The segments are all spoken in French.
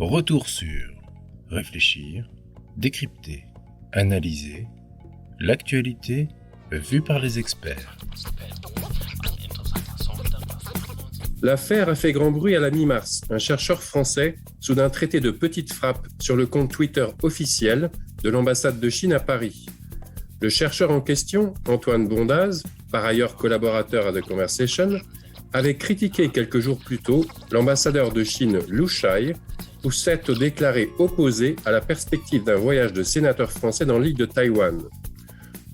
Retour sur réfléchir, décrypter, analyser l'actualité vue par les experts. L'affaire a fait grand bruit à la mi-mars. Un chercheur français soudain traité de petite frappe sur le compte Twitter officiel de l'ambassade de Chine à Paris. Le chercheur en question, Antoine Bondaz, par ailleurs collaborateur à The Conversation, avait critiqué quelques jours plus tôt l'ambassadeur de Chine Lu Shai pour s'être déclaré opposé à la perspective d'un voyage de sénateurs français dans l'île de Taïwan.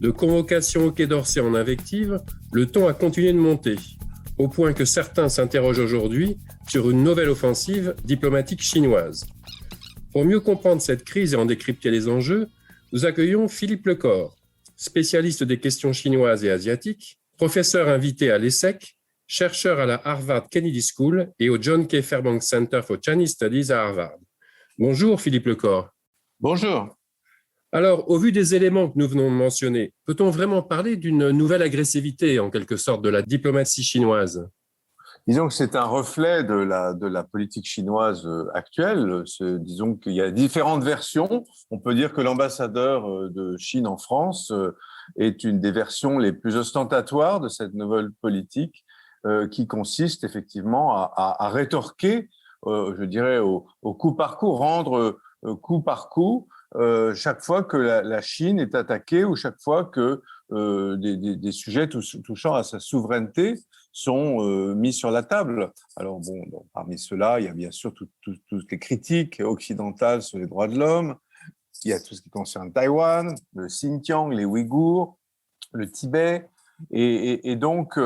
De convocation au Quai d'Orsay en invective, le ton a continué de monter, au point que certains s'interrogent aujourd'hui sur une nouvelle offensive diplomatique chinoise. Pour mieux comprendre cette crise et en décrypter les enjeux, nous accueillons Philippe Lecor, spécialiste des questions chinoises et asiatiques, professeur invité à l'ESSEC, chercheur à la Harvard Kennedy School et au John K. Fairbanks Center for Chinese Studies à Harvard. Bonjour Philippe Lecor. Bonjour. Alors, au vu des éléments que nous venons de mentionner, peut-on vraiment parler d'une nouvelle agressivité, en quelque sorte, de la diplomatie chinoise ? Disons que c'est un reflet de la politique chinoise actuelle. Disons qu'il y a différentes versions. On peut dire que l'ambassadeur de Chine en France est une des versions les plus ostentatoires de cette nouvelle politique qui consiste effectivement à rétorquer, je dirais, au coup par coup, rendre coup par coup, chaque fois que la Chine est attaquée ou chaque fois que des sujets touchant à sa souveraineté sont mis sur la table. Alors bon, parmi ceux-là, il y a bien sûr toutes les critiques occidentales sur les droits de l'homme. Il y a tout ce qui concerne Taïwan, le Xinjiang, les Ouïghours, le Tibet, et donc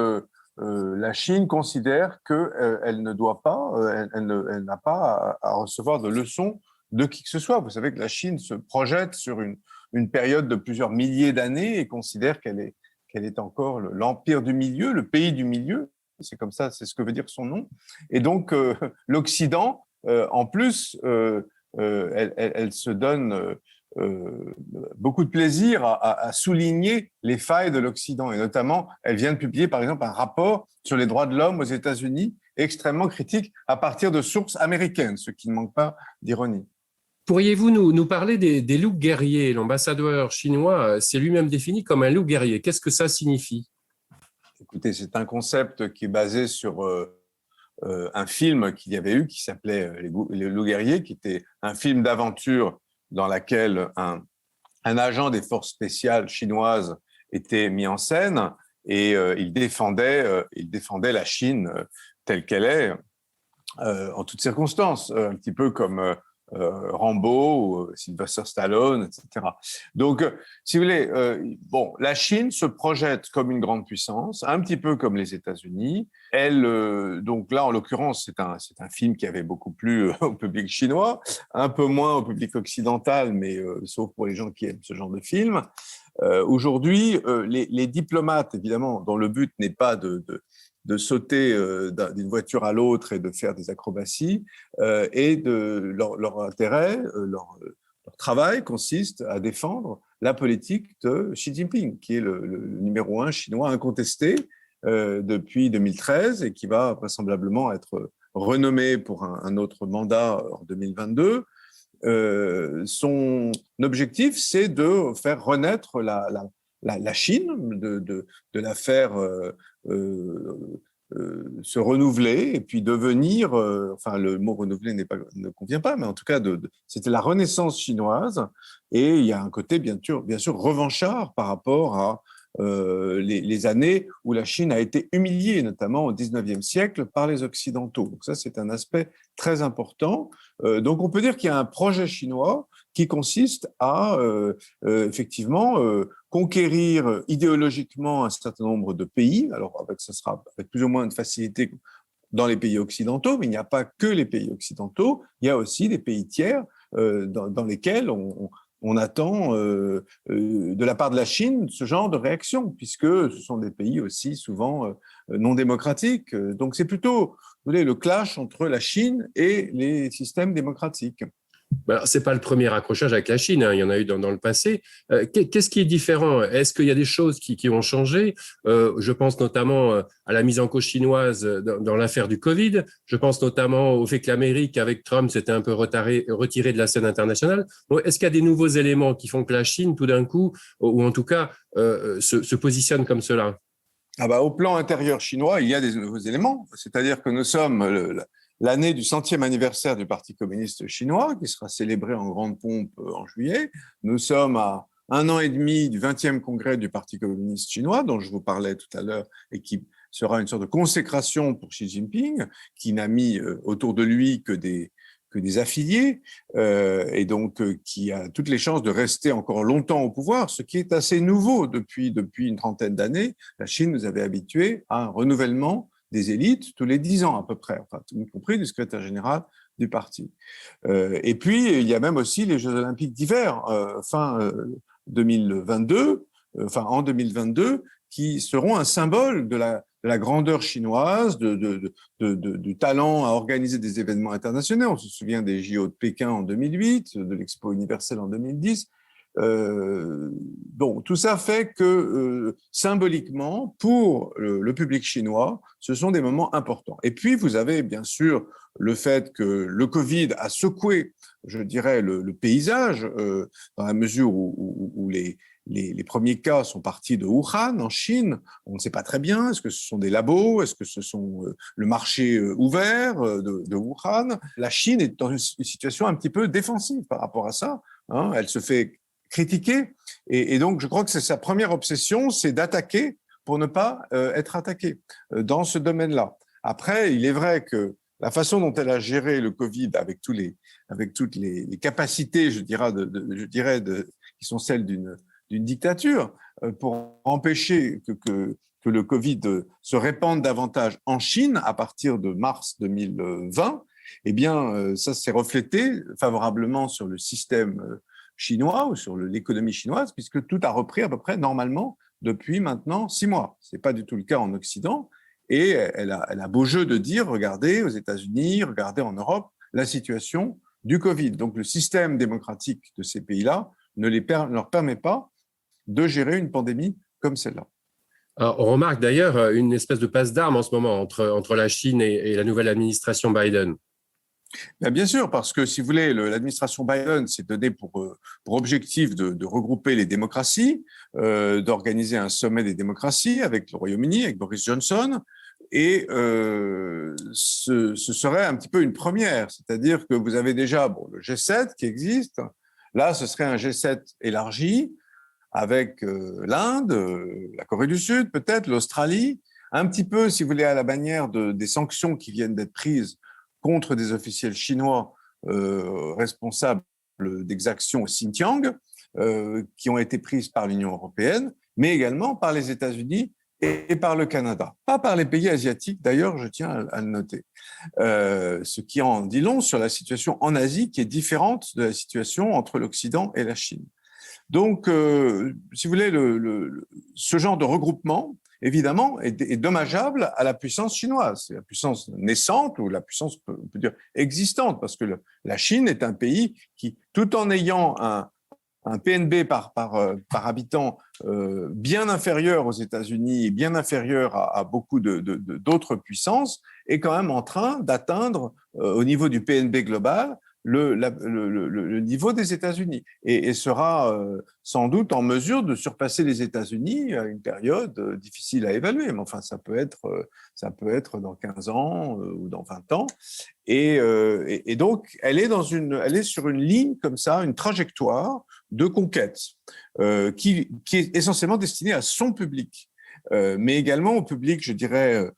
la Chine considère qu'elle ne doit pas, elle n'a pas à recevoir de leçons de qui que ce soit. Vous savez que la Chine se projette sur une période de plusieurs milliers d'années et considère qu'elle est encore l'empire du milieu, le pays du milieu. C'est comme ça, c'est ce que veut dire son nom. Et donc, l'Occident, en plus, elle se donne beaucoup de plaisir à souligner les failles de l'Occident. Et notamment, elle vient de publier, par exemple, un rapport sur les droits de l'homme aux États-Unis, extrêmement critique à partir de sources américaines, ce qui ne manque pas d'ironie. Pourriez-vous nous parler des loups guerriers ? L'ambassadeur chinois s'est lui-même défini comme un loup guerrier. Qu'est-ce que ça signifie ? Écoutez, c'est un concept qui est basé sur un film qu'il y avait eu qui s'appelait Les loups guerriers, qui était un film d'aventure dans lequel un agent des forces spéciales chinoises était mis en scène et il défendait la Chine telle qu'elle est en toutes circonstances, un petit peu comme Rambo, Sylvester Stallone, etc. Donc, si vous voulez, la Chine se projette comme une grande puissance, un petit peu comme les États-Unis. Donc là, en l'occurrence, c'est un film qui avait beaucoup plu au public chinois, un peu moins au public occidental, mais sauf pour les gens qui aiment ce genre de film. Aujourd'hui, les diplomates, évidemment, dont le but n'est pas de sauter d'une voiture à l'autre et de faire des acrobaties, et leur intérêt, leur travail consiste à défendre la politique de Xi Jinping, qui est le numéro 1 chinois incontesté depuis 2013 et qui va vraisemblablement être renommé pour un autre mandat en 2022. Son objectif, c'est de faire renaître la Chine, de la faire se renouveler et puis devenir, enfin le mot renouveler ne convient pas, mais en tout cas c'était la renaissance chinoise, et il y a un côté bien sûr revanchard par rapport à les années où la Chine a été humiliée, notamment au 19e siècle, par les Occidentaux. Donc ça, c'est un aspect très important. Donc on peut dire qu'il y a un projet chinois qui consiste à effectivement conquérir idéologiquement un certain nombre de pays. Alors ça sera avec plus ou moins de facilité dans les pays occidentaux, mais il n'y a pas que les pays occidentaux, il y a aussi des pays tiers dans lesquels on attend de la part de la Chine ce genre de réaction, puisque ce sont des pays aussi souvent non démocratiques. Donc c'est plutôt, vous voulez, le clash entre la Chine et les systèmes démocratiques. C'est pas le premier accrochage avec la Chine, hein, il y en a eu dans le passé. Qu'est-ce qui est différent? Est-ce qu'il y a des choses qui ont changé? Je pense notamment à la mise en cause chinoise dans l'affaire du Covid. Je pense notamment au fait que l'Amérique, avec Trump, s'était un peu retirée de la scène internationale. Donc, est-ce qu'il y a des nouveaux éléments qui font que la Chine, tout d'un coup, ou en tout cas, se positionne comme cela? Au plan intérieur chinois, il y a des nouveaux éléments. C'est-à-dire que nous sommes l'année du 100e anniversaire du Parti communiste chinois, qui sera célébré en grande pompe en juillet. Nous sommes à 1 an et demi du 20e congrès du Parti communiste chinois, dont je vous parlais tout à l'heure, et qui sera une sorte de consécration pour Xi Jinping, qui n'a mis autour de lui que des affiliés, et donc qui a toutes les chances de rester encore longtemps au pouvoir, ce qui est assez nouveau depuis une trentaine d'années. La Chine nous avait habitués à un renouvellement des élites tous les 10 ans à peu près, enfin, y compris du secrétaire général du parti. Et puis, il y a même aussi les Jeux olympiques d'hiver, en 2022, qui seront un symbole de la grandeur chinoise, du talent à organiser des événements internationaux. On se souvient des JO de Pékin en 2008, de l'Expo universelle en 2010. Tout ça fait que symboliquement, pour le public chinois, ce sont des moments importants. Et puis, vous avez bien sûr le fait que le Covid a secoué, je dirais, le paysage, dans la mesure où les premiers cas sont partis de Wuhan, en Chine. On ne sait pas très bien, est-ce que ce sont des labos, est-ce que ce sont le marché ouvert de Wuhan. La Chine est dans une situation un petit peu défensive par rapport à ça. Elle se fait critiquer, et donc je crois que c'est sa première obsession, c'est d'attaquer pour ne pas être attaqué dans ce domaine-là. Après, il est vrai que la façon dont elle a géré le Covid avec toutes les capacités, je dirais, qui sont celles d'une dictature, pour empêcher que le Covid se répande davantage en Chine à partir de mars 2020, eh bien, ça s'est reflété favorablement sur le système chinois ou sur l'économie chinoise, puisque tout a repris à peu près normalement depuis maintenant 6 mois. Ce n'est pas du tout le cas en Occident. Et elle a beau jeu de dire, regardez aux États-Unis, regardez en Europe, la situation du Covid. Donc le système démocratique de ces pays-là ne leur permet pas de gérer une pandémie comme celle-là. Alors, on remarque d'ailleurs une espèce de passe d'armes en ce moment entre la Chine et la nouvelle administration Biden. Bien sûr, parce que si vous voulez, l'administration Biden s'est donné pour objectif de regrouper les démocraties, d'organiser un sommet des démocraties avec le Royaume-Uni, avec Boris Johnson, et ce serait un petit peu une première, c'est-à-dire que vous avez déjà le G7 qui existe, là ce serait un G7 élargi avec l'Inde, la Corée du Sud peut-être, l'Australie, un petit peu, si vous voulez, à la manière des sanctions qui viennent d'être prises contre des officiels chinois responsables d'exactions au Xinjiang, qui ont été prises par l'Union européenne, mais également par les États-Unis et par le Canada. Pas par les pays asiatiques, d'ailleurs, je tiens à le noter. Ce qui en dit long sur la situation en Asie, qui est différente de la situation entre l'Occident et la Chine. Donc, si vous voulez, ce genre de regroupement, évidemment, est dommageable à la puissance chinoise. C'est la puissance naissante ou la puissance, on peut dire, existante, parce que la Chine est un pays qui, tout en ayant un PNB par habitant bien inférieur aux États-Unis et bien inférieur à beaucoup d'autres puissances, est quand même en train d'atteindre, au niveau du PNB global, le niveau des États-Unis et sera sans doute en mesure de surpasser les États-Unis à une période difficile à évaluer. Mais enfin, ça peut être dans 15 ans ou dans 20 ans. Et donc, elle est sur une ligne comme ça, une trajectoire de conquête qui est essentiellement destinée à son public, mais également au public, je dirais,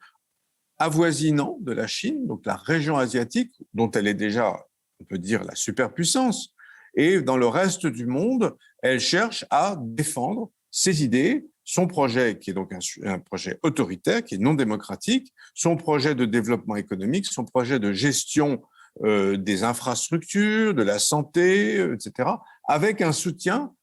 avoisinant de la Chine, donc la région asiatique, dont elle est déjà, on peut dire, la superpuissance. Et dans le reste du monde, elle cherche à défendre ses idées, son projet, qui est donc un projet autoritaire, qui est non démocratique, son projet de développement économique, son projet de gestion des infrastructures, de la santé, etc., avec un soutien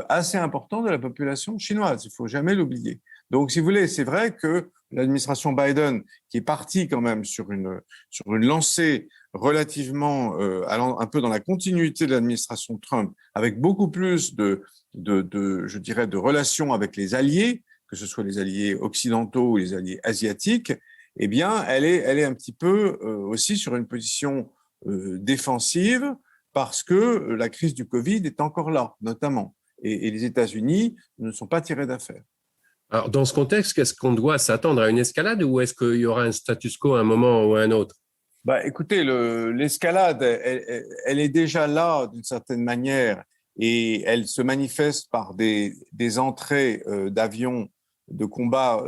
assez important de la population chinoise. Il ne faut jamais l'oublier. Donc, si vous voulez, c'est vrai que l'administration Biden, qui est partie quand même sur une lancée relativement allant un peu dans la continuité de l'administration Trump, avec beaucoup plus je dirais, de relations avec les alliés, que ce soit les alliés occidentaux ou les alliés asiatiques, eh bien, elle est un petit peu aussi sur une position défensive parce que la crise du Covid est encore là, notamment. Et les États-Unis ne sont pas tirés d'affaire. Alors, dans ce contexte, est-ce qu'on doit s'attendre à une escalade ou est-ce qu'il y aura un status quo à un moment ou à un autre? Écoutez, l'escalade, elle est déjà là d'une certaine manière et elle se manifeste par des entrées d'avions de combat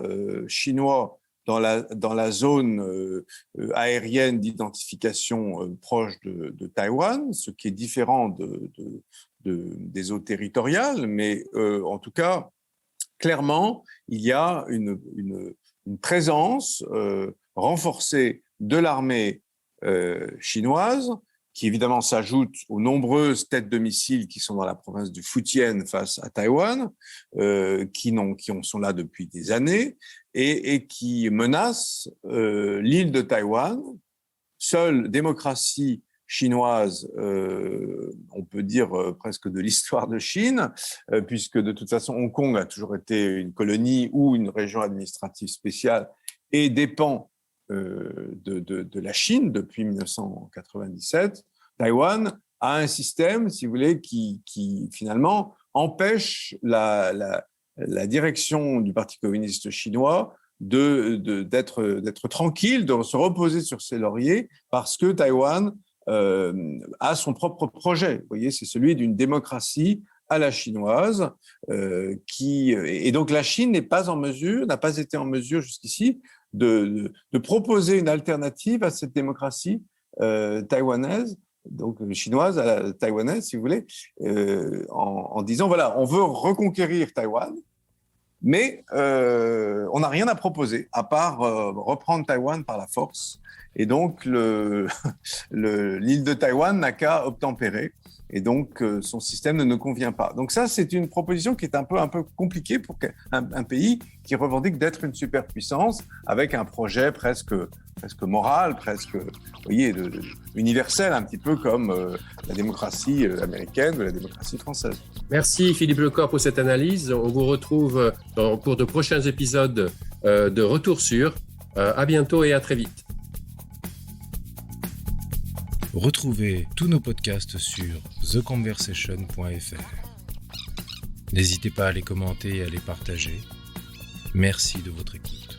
chinois dans la zone aérienne d'identification proche de Taïwan, ce qui est différent des eaux territoriales, mais en tout cas, clairement, il y a une présence renforcée de l'armée chinoise, qui évidemment s'ajoute aux nombreuses têtes de missiles qui sont dans la province du Fujian face à Taïwan, qui sont là depuis des années et qui menacent l'île de Taïwan, seule démocratie chinoise, on peut dire presque de l'histoire de Chine, puisque de toute façon Hong Kong a toujours été une colonie ou une région administrative spéciale et dépend de la Chine depuis 1997. Taïwan a un système, si vous voulez, qui finalement empêche la direction du Parti communiste chinois d'être tranquille, de se reposer sur ses lauriers, parce que Taïwan a son propre projet. Vous voyez, c'est celui d'une démocratie à la chinoise, et donc la Chine n'a pas été en mesure jusqu'ici de proposer une alternative à cette démocratie taïwanaise, donc chinoise à la taïwanaise, si vous voulez, en disant voilà, on veut reconquérir Taïwan, mais on n'a rien à proposer à part reprendre Taïwan par la force. Et donc l'île de Taïwan n'a qu'à obtempérer. Et donc, son système ne nous convient pas. Donc ça, c'est une proposition qui est un peu compliquée pour un pays qui revendique d'être une superpuissance avec un projet presque moral, presque, vous voyez, universel, un petit peu comme la démocratie américaine ou la démocratie française. Merci Philippe Lecor pour cette analyse. On vous retrouve pour de prochains épisodes de Retour Sûr. À bientôt et à très vite. Retrouvez tous nos podcasts sur theconversation.fr. N'hésitez pas à les commenter et à les partager. Merci de votre écoute.